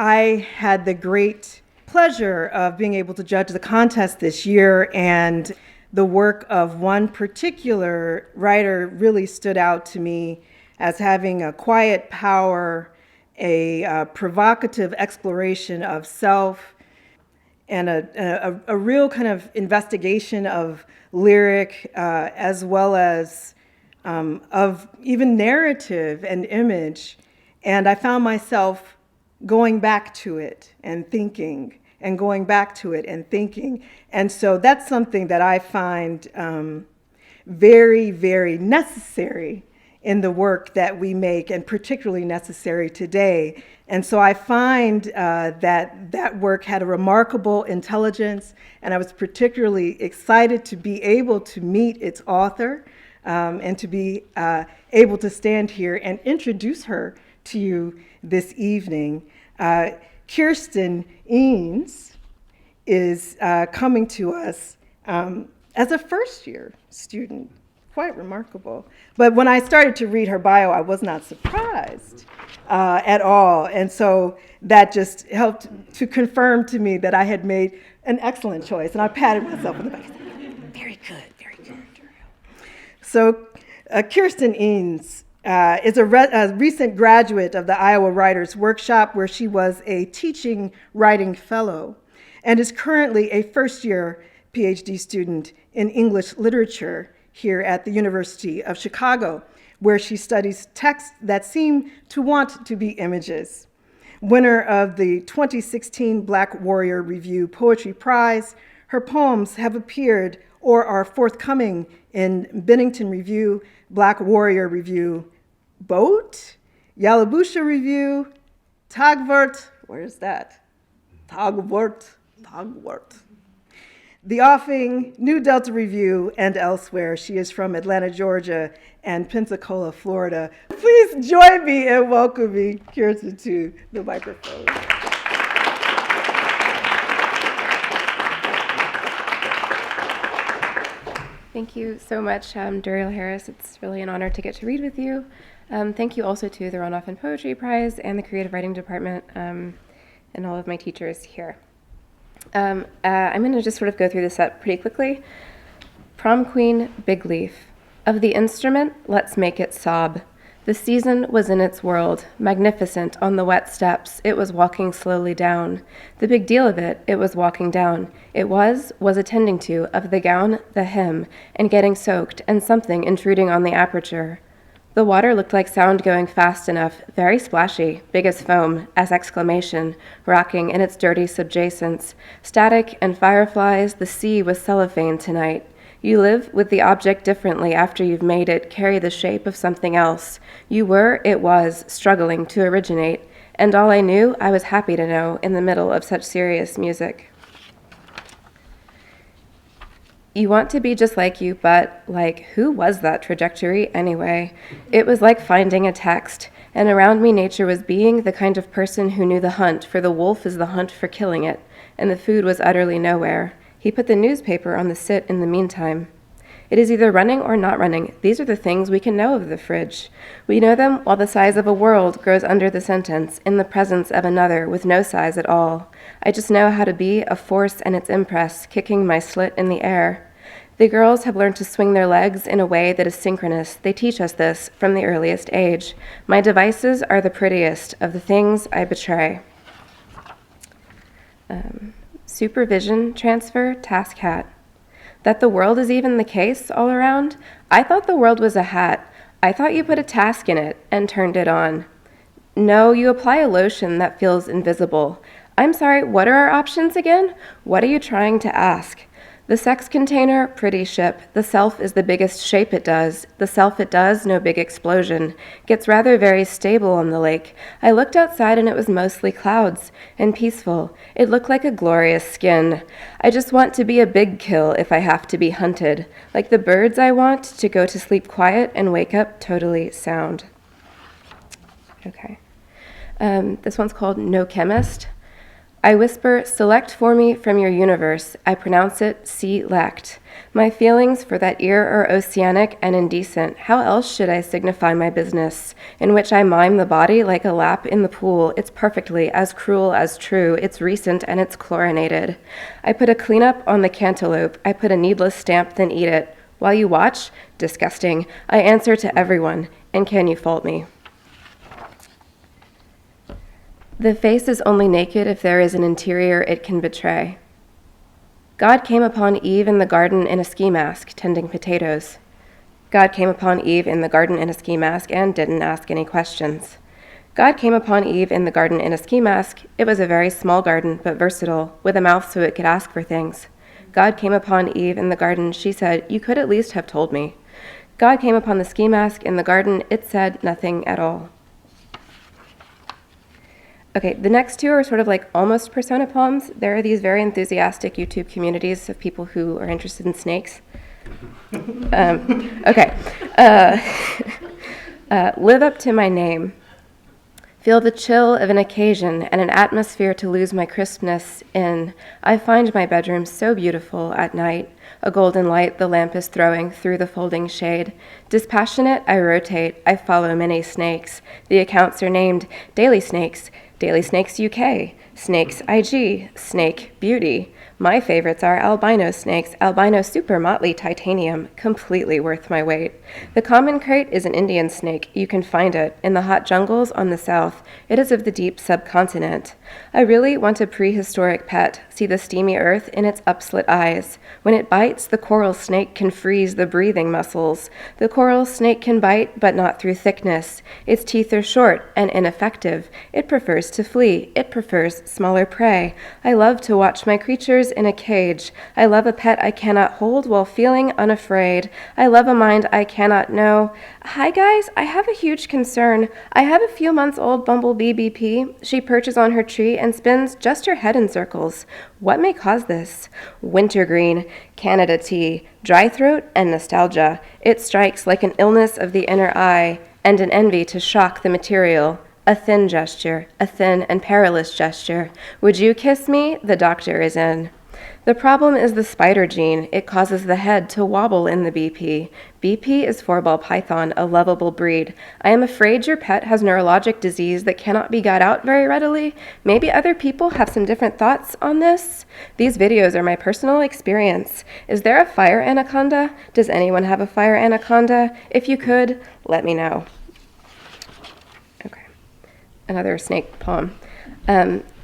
I had the great pleasure of being able to judge the contest this year, and the work of one particular writer really stood out to me as having a quiet power, a provocative exploration of self, and a real kind of investigation of lyric as well as of even narrative and image. And I found myself going back to it and thinking, and going back to it and thinking. And so that's something that I find very, very necessary in the work that we make, and particularly necessary today. And so I find that work had a remarkable intelligence, and I was particularly excited to be able to meet its author and to be able to stand here and introduce her to you this evening. Kirsten Ihns is coming to us as a first-year student. Quite remarkable. But when I started to read her bio, I was not surprised at all. And so that just helped to confirm to me that I had made an excellent choice. And I patted myself on the back. Very good, very good. So Kirsten Ihns is a recent graduate of the Iowa Writers Workshop, where she was a teaching writing fellow, and is currently a first-year PhD student in English literature here at the University of Chicago, where she studies texts that seem to want to be images. Winner of the 2016 Black Warrior Review Poetry Prize, her poems have appeared or are forthcoming in Bennington Review, Black Warrior Review, Boat, Yalabusha Review, Tagwort, where is that? Tagwort. The Offen, New Delta Review, and elsewhere. She is from Atlanta, Georgia, and Pensacola, Florida. Please join me in welcoming Kirsten to the microphone. Thank you so much, Duriel Harris. It's really an honor to get to read with you. Thank you also to the Ron Offen Poetry Prize and the Creative Writing Department and all of my teachers here. I'm going to just sort of go through the set pretty quickly. Prom Queen, Big Leaf. Of the instrument, let's make it sob. The season was in its world, magnificent on the wet steps. It was walking slowly down. The big deal of it was walking down. It was attending to, of the gown, the hem, and getting soaked, and something intruding on the aperture. The water looked like sound going fast enough, very splashy, big as foam, as exclamation, rocking in its dirty subjacence. Static and fireflies, the sea was cellophane tonight. You live with the object differently after you've made it carry the shape of something else. You were, it was, struggling to originate, and all I knew, I was happy to know in the middle of such serious music. You want to be just like you, but, who was that trajectory anyway? It was like finding a text, and around me nature was being the kind of person who knew the hunt, for the wolf is the hunt for killing it, and the food was utterly nowhere. He put the newspaper on the sit in the meantime. It is either running or not running. These are the things we can know of the fridge. We know them while the size of a world grows under the sentence, in the presence of another with no size at all. I just know how to be a force and its impress, kicking my slit in the air. The girls have learned to swing their legs in a way that is synchronous. They teach us this from the earliest age. My devices are the prettiest of the things I betray. Supervision, transfer, task hat. That the world is even the case all around? I thought the world was a hat. I thought you put a task in it and turned it on. No, you apply a lotion that feels invisible. I'm sorry, what are our options again? What are you trying to ask? The sex container, pretty ship. The self is the biggest shape it does. The self it does, no big explosion. Gets rather very stable on the lake. I looked outside and it was mostly clouds and peaceful. It looked like a glorious skin. I just want to be a big kill if I have to be hunted. Like the birds I want to go to sleep quiet and wake up totally sound. Okay. This one's called No Chemist. I whisper, select for me from your universe. I pronounce it, select. My feelings for that ear are oceanic and indecent. How else should I signify my business? In which I mime the body like a lap in the pool. It's perfectly as cruel as true. It's recent and it's chlorinated. I put a cleanup on the cantaloupe. I put a needless stamp, then eat it. While you watch, disgusting. I answer to everyone. And can you fault me? The face is only naked if there is an interior it can betray. God came upon Eve in the garden in a ski mask, tending potatoes. God came upon Eve in the garden in a ski mask and didn't ask any questions. God came upon Eve in the garden in a ski mask. It was a very small garden, but versatile, with a mouth so it could ask for things. God came upon Eve in the garden. She said, "You could at least have told me." God came upon the ski mask in the garden. It said nothing at all. Okay, the next two are sort of like almost persona poems. There are these very enthusiastic YouTube communities of people who are interested in snakes. Okay. Live up to my name. Feel the chill of an occasion and an atmosphere to lose my crispness in. I find my bedroom so beautiful at night. A golden light the lamp is throwing through the folding shade. Dispassionate, I rotate. I follow many snakes. The accounts are named Daily Snakes, Daily Snakes UK, Snakes IG, Snake Beauty. My favorites are albino snakes, albino super motley titanium, completely worth my weight. The common crate is an Indian snake. You can find it in the hot jungles on the south. It is of the deep subcontinent. I really want a prehistoric pet. See the steamy earth in its upslit eyes. When it bites, the coral snake can freeze the breathing muscles. The coral snake can bite, but not through thickness. Its teeth are short and ineffective. It prefers to flee. It prefers smaller prey. I love to watch my creatures in a cage. I love a pet I cannot hold while feeling unafraid. I love a mind I cannot know. Hi guys, I have a huge concern. I have a few months old bumblebee BP. She perches on her tree and spins just her head in circles. What may cause this? Wintergreen, Canada tea, dry throat, and nostalgia. It strikes like an illness of the inner eye and an envy to shock the material. A thin gesture, a thin and perilous gesture. Would you kiss me? The doctor is in. The problem is the spider gene. It causes the head to wobble in the BP. BP is four-ball python, a lovable breed. I am afraid your pet has neurologic disease that cannot be got out very readily. Maybe other people have some different thoughts on this. These videos are my personal experience. Is there a fire anaconda? Does anyone have a fire anaconda? If you could, let me know. Okay, another snake poem.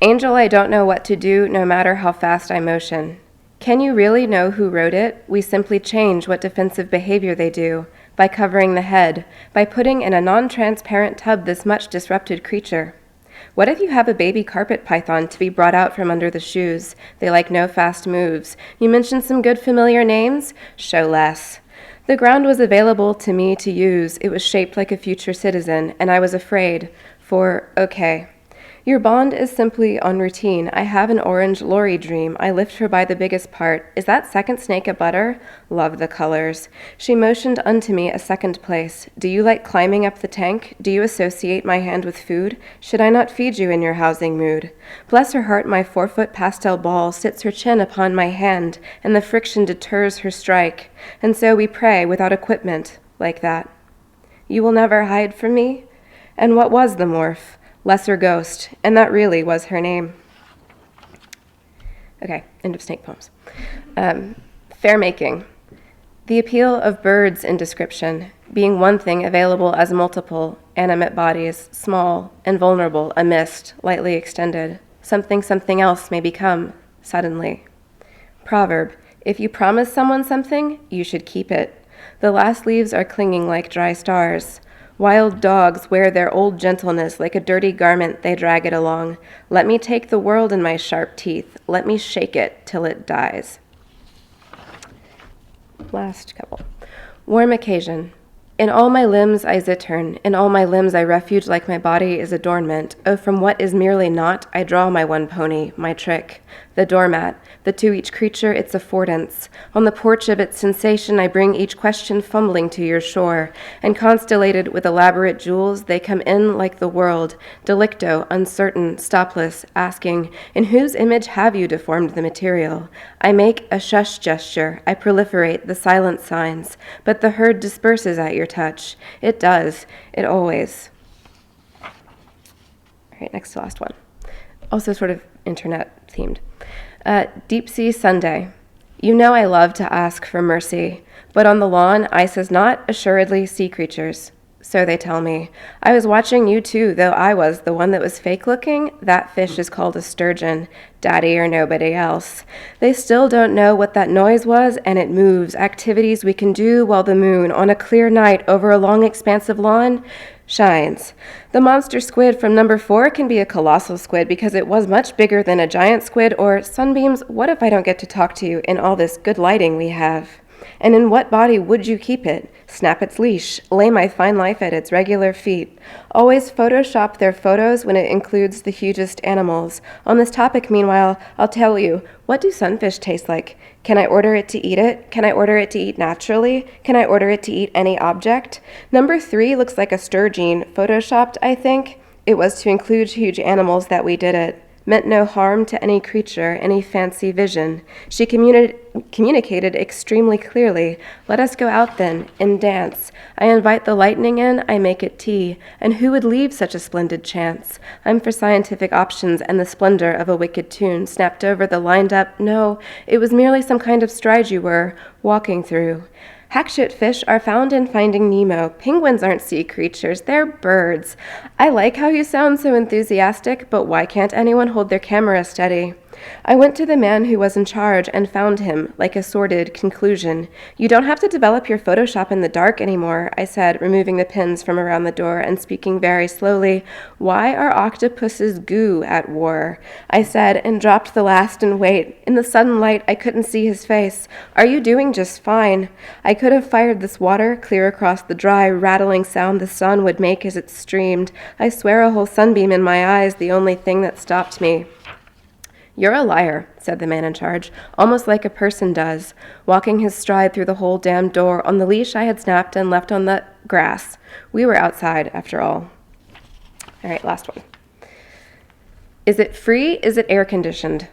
Angel, I don't know what to do, no matter how fast I motion. Can you really know who wrote it? We simply change what defensive behavior they do, by covering the head, by putting in a non-transparent tub this much disrupted creature. What if you have a baby carpet python to be brought out from under the shoes? They like no fast moves. You mentioned some good familiar names? Show less. The ground was available to me to use. It was shaped like a future citizen, and I was afraid for, okay. Your bond is simply on routine. I have an orange lorry dream. I lift her by the biggest part. Is that second snake a butter? Love the colors. She motioned unto me a second place. Do you like climbing up the tank? Do you associate my hand with food? Should I not feed you in your housing mood? Bless her heart, my 4-foot pastel ball sits her chin upon my hand, and the friction deters her strike. And so we pray without equipment, like that. You will never hide from me? And what was the morph? Lesser Ghost, and that really was her name. Okay, end of snake poems. Fair making. The appeal of birds in description, being one thing available as multiple, animate bodies, small and vulnerable, a mist, lightly extended. Something else may become, suddenly. Proverb, if you promise someone something, you should keep it. The last leaves are clinging like dry stars. Wild dogs wear their old gentleness like a dirty garment, they drag it along. Let me take the world in my sharp teeth. Let me shake it till it dies. Last couple. Warm occasion. In all my limbs I zittern, in all my limbs I refuge like my body is adornment. Oh, from what is merely not, I draw my one pony, my trick. the doormat, the to each creature its affordance. On the porch of its sensation I bring each question fumbling to your shore, and constellated with elaborate jewels they come in like the world, delicto, uncertain, stopless, asking, in whose image have you deformed the material? I make a shush gesture, I proliferate the silent signs, but the herd disperses at your touch. It does, it always. All right, next to last one. Also sort of internet themed. Deep Sea Sunday. You know I love to ask for mercy, but on the lawn ice is not assuredly sea creatures. So they tell me. I was watching you too, though I was the one that was fake-looking. That fish is called a sturgeon, daddy or nobody else. They still don't know what that noise was, and it moves. Activities we can do while the moon, on a clear night over a long expansive lawn, shines. The monster squid from number 4 can be a colossal squid because it was much bigger than a giant squid, or sunbeams, what if I don't get to talk to you in all this good lighting we have? And in what body would you keep it? Snap its leash, lay my fine life at its regular feet. Always Photoshop their photos when it includes the hugest animals. On this topic, meanwhile, I'll tell you, what do sunfish taste like? Can I order it to eat it? Can I order it to eat naturally? Can I order it to eat any object? Number 3 looks like a sturgeon, photoshopped, I think. It was to include huge animals that we did it. Meant no harm to any creature, any fancy vision. She communicated extremely clearly. Let us go out then, and dance. I invite the lightning in, I make it tea. And who would leave such a splendid chance? I'm for scientific options and the splendor of a wicked tune, snapped over the lined up. No, it was merely some kind of stride you were walking through. Hackshit fish are found in Finding Nemo. Penguins aren't sea creatures, they're birds. I like how you sound so enthusiastic, but why can't anyone hold their camera steady? I went to the man who was in charge and found him, like a sordid conclusion. You don't have to develop your Photoshop in the dark anymore, I said, removing the pins from around the door and speaking very slowly. Why are octopuses goo at war? I said, and dropped the last and wait. In the sudden light, I couldn't see his face. Are you doing just fine? I could have fired this water clear across the dry, rattling sound the sun would make as it streamed. I swear a whole sunbeam in my eyes, the only thing that stopped me. You're a liar, said the man in charge, almost like a person does, walking his stride through the whole damned door on the leash I had snapped and left on the grass. We were outside, after all. All right, last one. Is it free? Is it air-conditioned?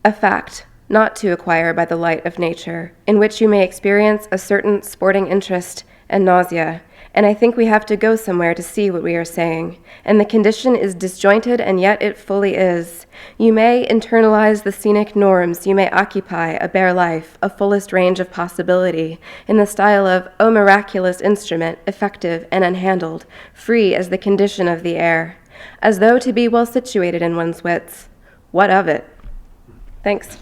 A fact, not to acquire by the light of nature, in which you may experience a certain sporting interest and nausea, and I think we have to go somewhere to see what we are saying. And the condition is disjointed, and yet it fully is. You may internalize the scenic norms, you may occupy a bare life, a fullest range of possibility, in the style of, oh miraculous instrument, effective and unhandled, free as the condition of the air, as though to be well situated in one's wits. What of it? Thanks.